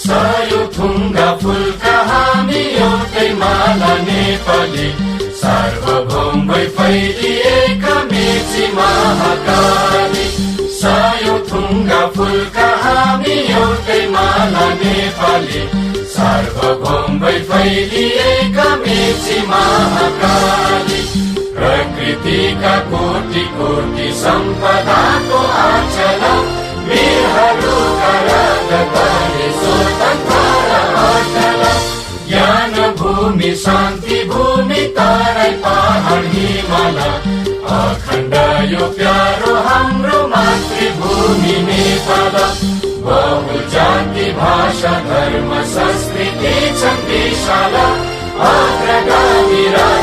सय थुङ्गा फुलका हामी एउटै माला नेपाली, सार्वभौम भई फैलिएका मेची महाकाली। सय थुङ्गा फुलका हामी एउटै माला नेपाली, सार्वभौम भई फैलिएका मेची महाकाली। प्रकृतिका कोटि कोटि सम्पदाको आचल, वीरहरूका रगतले स्वतन्त्र अटल। ज्ञान भूमि शान्ति भूमि तराई पहाड हिमाल, अखण्ड यो प्यारो हाम्रो मातृभूमि नेपाल। बहु जाति भाषा धर्म संस्कृति छन् विशाल, अग्रगामी